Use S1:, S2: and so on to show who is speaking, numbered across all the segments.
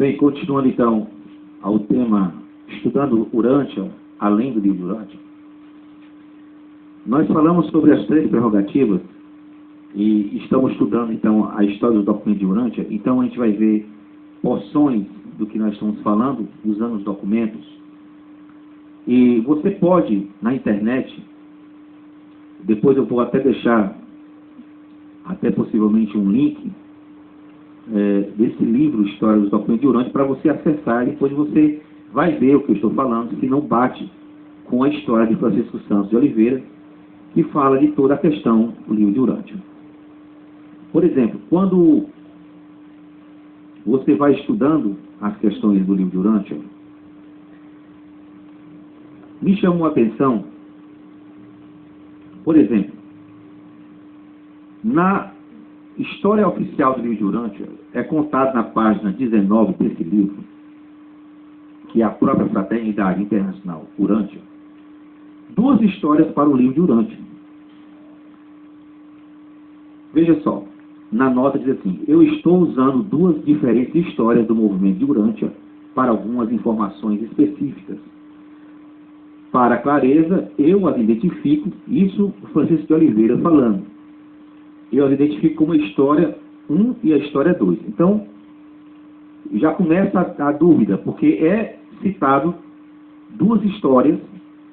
S1: Bem, continuando então ao tema Estudando Urântia, além do livro de Urântia, nós falamos sobre as 3 prerrogativas e estamos estudando então a história do documento de Urântia. Então a gente vai ver porções do que nós estamos falando usando os documentos. E você pode, na internet, depois eu vou até deixar até possivelmente um link desse livro, História dos Documentos de Urântia, para você acessar, e depois você vai ver o que eu estou falando, se não bate com a história de Francisco Santos de Oliveira, que fala de toda a questão do livro de Urântia. Por exemplo, quando você vai estudando as questões do livro de Urântia, me chamou a atenção, por exemplo, na história oficial do livro de Urântia, é contado na página 19 desse livro, que é a própria Fraternidade Internacional Urântia, 2 histórias para o livro de Urântia. Veja só, na nota diz assim: eu estou usando 2 diferentes histórias do movimento de Urântia para algumas informações específicas. Para clareza, eu as identifico, isso o Francisco de Oliveira falando. Eu as identifico como a história 1 e a história 2. Então, já começa a dúvida, porque é citado 2 histórias,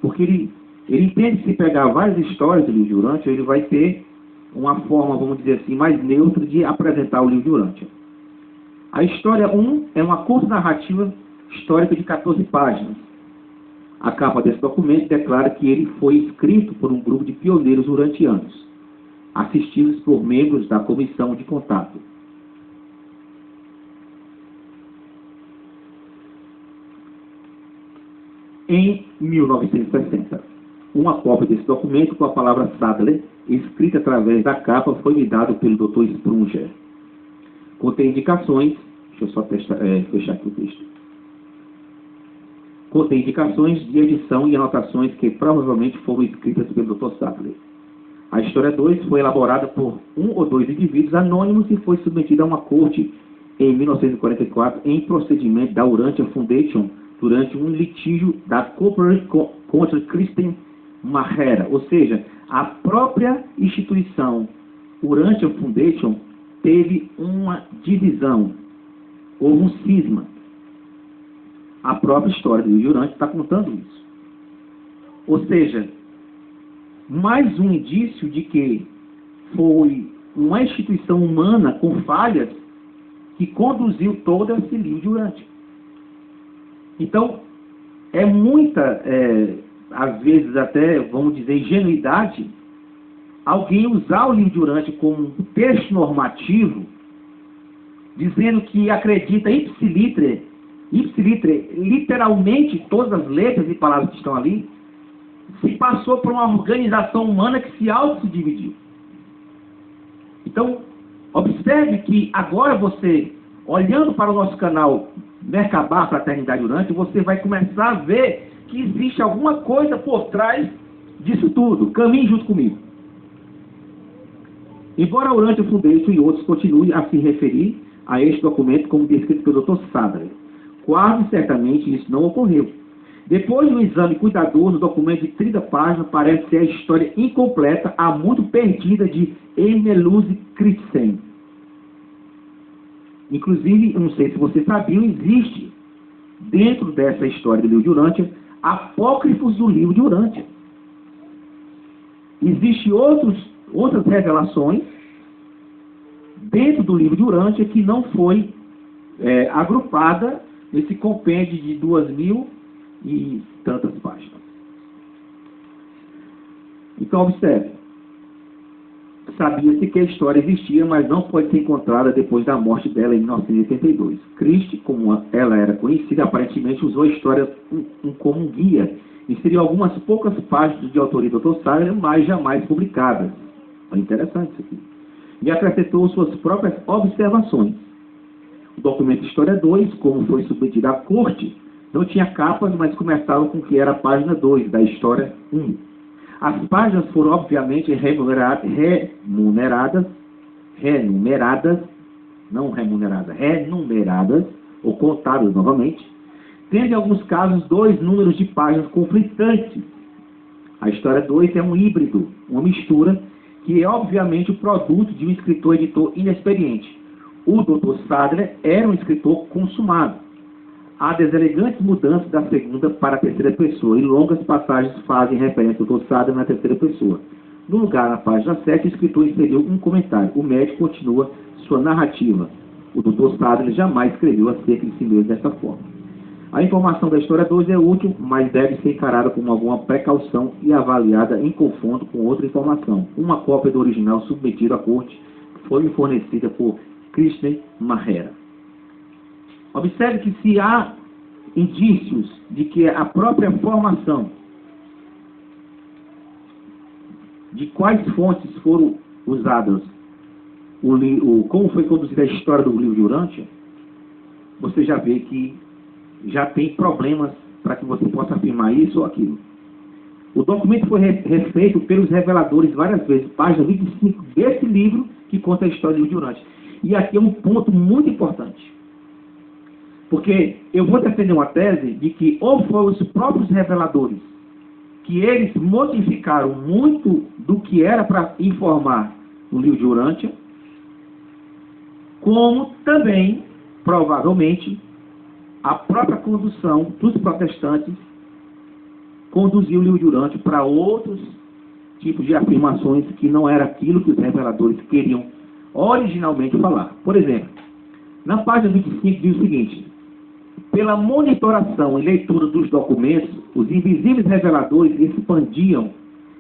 S1: porque ele entende que se pegar várias histórias do livro de Urântia, ele vai ter uma forma, vamos dizer assim, mais neutra de apresentar o livro de Urântia. A história 1 é uma curta narrativa histórica de 14 páginas. A capa desse documento declara que ele foi escrito por um grupo de pioneiros urantianos, assistidos por membros da comissão de contato. Em 1960, uma cópia desse documento com a palavra Sadler, escrita através da capa, foi me dado pelo Dr. Sprunger. Contém indicações, deixa eu só fechar aqui o texto. Contém indicações de edição e anotações que provavelmente foram escritas pelo Dr. Sadler. A história 2 foi elaborada por 1 ou 2 indivíduos anônimos e foi submetida a uma corte em 1944 em procedimento da Urantia Foundation durante um litígio da Corporate contra Kristen Mahera. Ou seja, a própria instituição Urantia Foundation teve uma divisão, ou um cisma. A própria história do Urântia está contando isso. Ou seja, mais um indício de que foi uma instituição humana com falhas que conduziu todo esse livro de Urântia. Então, é muita, às vezes até, vamos dizer, ingenuidade, alguém usar o livro de Urântia como um texto normativo, dizendo que acredita ipsilitre, literalmente todas as letras e palavras que estão ali, se passou por uma organização humana que se auto-dividiu. Então, observe que agora você, olhando para o nosso canal Merkabah Fraternidade Urântia, você vai começar a ver que existe alguma coisa por trás disso tudo. Caminhe junto comigo. Embora a Urantia Foundation e outros continuem a se referir a este documento como descrito pelo Dr. Sadler, quase certamente isso não ocorreu. Depois de um exame cuidadoso, o documento de 30 páginas parece ser a história incompleta, há muito perdida de Emeluse Kristen. Inclusive, eu não sei se vocês sabiam, existe dentro dessa história do livro de Urântia apócrifos do livro de Urântia. Existem outras revelações dentro do livro de Urântia que não foi agrupada nesse compêndio de 2.000 e tantas páginas. Então, observe. Sabia-se que a história existia, mas não pode ser encontrada depois da morte dela em 1982. Christie, como ela era conhecida, aparentemente usou a história como um guia. Inseriu algumas poucas páginas de autoria do Dr. Sadler, mas jamais publicadas. É interessante isso aqui. E acrescentou suas próprias observações. O documento História 2, como foi submetido à corte, não tinha capas, mas começavam com o que era a página 2 da História 1. As páginas foram, obviamente, renumeradas ou contados novamente, tendo em alguns casos 2 números de páginas conflitantes. A história 2 é um híbrido, uma mistura, que é obviamente o produto de um escritor-editor inexperiente. O Dr. Sadler era um escritor consumado. Há deselegantes mudanças da segunda para a terceira pessoa, e longas passagens fazem referência ao Dr. Sadler na terceira pessoa. No lugar, na página 7, o escritor inseriu um comentário. O médico continua sua narrativa. O Dr. Sadler jamais escreveu acerca de si mesmo dessa forma. A informação da história 2 é útil, mas deve ser encarada com alguma precaução e avaliada em confronto com outra informação. Uma cópia do original submetido à corte foi fornecida por Krishna Mahera. Observe que se há indícios de que a própria formação de quais fontes foram usadas, como foi conduzida a história do livro de Urântia, você já vê que já tem problemas para que você possa afirmar isso ou aquilo. O documento foi refeito pelos reveladores várias vezes, página 25 desse livro que conta a história do livro de Urântia. E aqui é um ponto muito importante. Porque eu vou defender uma tese de que ou foram os próprios reveladores que eles modificaram muito do que era para informar o livro de Urântia, como também, provavelmente, a própria condução dos protestantes conduziu o livro de Urântia para outros tipos de afirmações que não era aquilo que os reveladores queriam originalmente falar. Por exemplo, na página 25 diz o seguinte: pela monitoração e leitura dos documentos, os invisíveis reveladores expandiam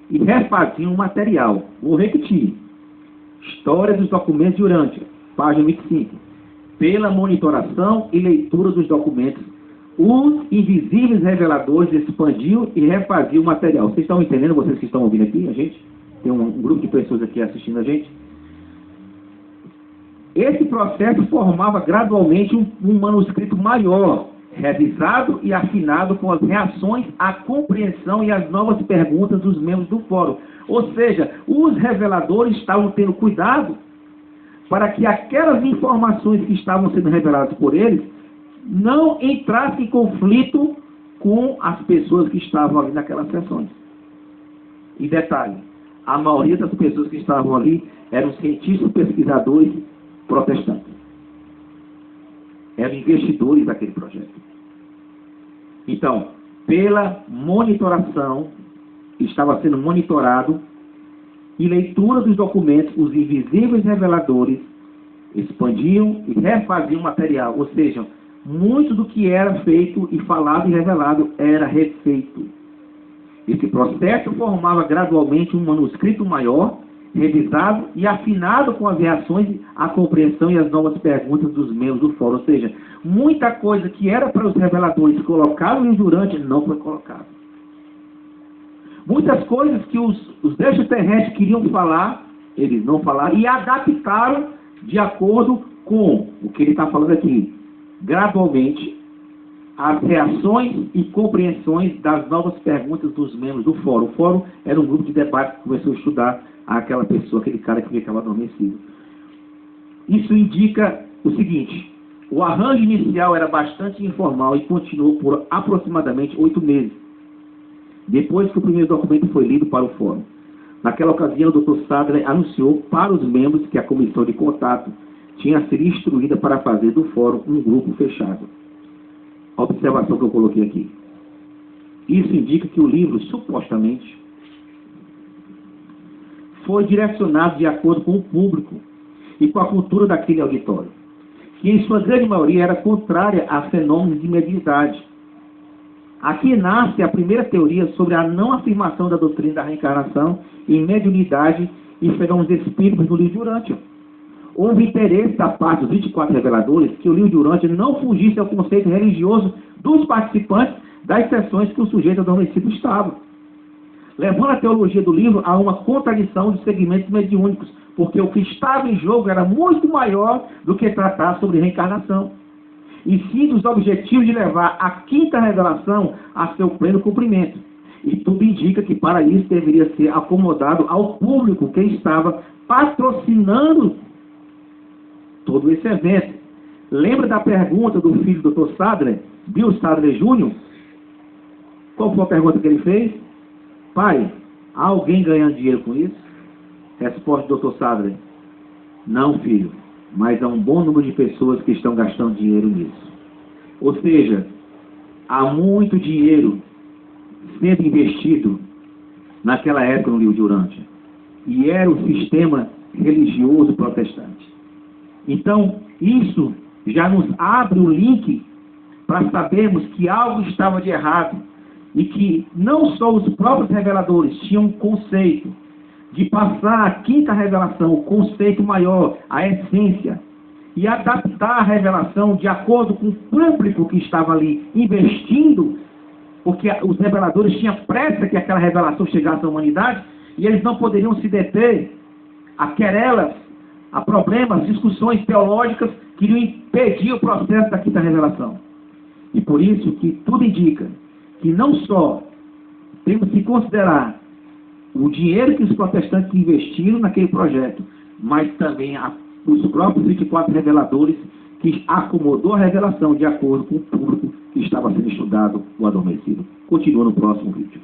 S1: e refaziam o material. Vou repetir. História dos documentos de Urântia, página 25. Pela monitoração e leitura dos documentos, os invisíveis reveladores expandiam e refaziam o material. Vocês estão entendendo, vocês que estão ouvindo aqui, a gente? Tem um grupo de pessoas aqui assistindo a gente. Esse processo formava gradualmente um manuscrito maior, revisado e afinado com as reações à compreensão e às novas perguntas dos membros do fórum. Ou seja, os reveladores estavam tendo cuidado para que aquelas informações que estavam sendo reveladas por eles não entrassem em conflito com as pessoas que estavam ali naquelas sessões. E detalhe, a maioria das pessoas que estavam ali eram cientistas, pesquisadores protestantes. Eram investidores daquele projeto. Então, pela monitoração, estava sendo monitorado e leitura dos documentos, os invisíveis reveladores expandiam e refaziam o material. Ou seja, muito do que era feito e falado e revelado era refeito. Esse processo formava gradualmente um manuscrito maior, revisado e afinado com as reações, a compreensão e as novas perguntas dos membros do fórum. Ou seja, muita coisa que era para os reveladores colocar no livro Urântia não foi colocado. Muitas coisas que os extraterrestres queriam falar, eles não falaram e adaptaram de acordo com o que ele está falando aqui. Gradualmente, as reações e compreensões das novas perguntas dos membros do fórum. O fórum era um grupo de debate que começou a estudar aquela pessoa, aquele cara que ficava adormecido. Isso indica o seguinte: o arranjo inicial era bastante informal e continuou por aproximadamente 8 meses, depois que o primeiro documento foi lido para o fórum. Naquela ocasião, o Dr. Sadler anunciou para os membros que a comissão de contato tinha sido instruída para fazer do fórum um grupo fechado. A observação que eu coloquei aqui. Isso indica que o livro, supostamente, foi direcionado de acordo com o público e com a cultura daquele auditório, que em sua grande maioria era contrária a fenômenos de mediunidade. Aqui nasce a primeira teoria sobre a não afirmação da doutrina da reencarnação em mediunidade e fenômenos espíritos no livro de Urântia. Houve interesse da parte dos 24 reveladores que o livro de Urântia não fugisse ao conceito religioso dos participantes das sessões que o sujeito adormecido estava, levando a teologia do livro a uma contradição dos segmentos mediúnicos, porque o que estava em jogo era muito maior do que tratar sobre reencarnação, e sim dos objetivos de levar a quinta revelação a seu pleno cumprimento. E tudo indica que para isso deveria ser acomodado ao público que estava patrocinando todo esse evento. Lembra da pergunta do filho do Dr. Sadler, Bill Sadler Jr.? Qual foi a pergunta que ele fez? Pai, há alguém ganhando dinheiro com isso? Resposta do Dr. Sadler: não, filho, mas há um bom número de pessoas que estão gastando dinheiro nisso. Ou seja, há muito dinheiro sendo investido naquela época no Rio de Urântia. E era o sistema religioso protestante. Então, isso já nos abre o link para sabermos que algo estava de errado e que não só os próprios reveladores tinham um conceito de passar a quinta revelação, o conceito maior, a essência, e adaptar a revelação de acordo com o público que estava ali investindo, porque os reveladores tinham pressa que aquela revelação chegasse à humanidade, e eles não poderiam se deter a querelas, a problemas, discussões teológicas que iriam impedir o processo da quinta revelação. E por isso que tudo indica que não só temos que considerar o dinheiro que os protestantes investiram naquele projeto, mas também os próprios 24 reveladores que acomodou a revelação de acordo com o público que estava sendo estudado ou adormecido. Continua no próximo vídeo.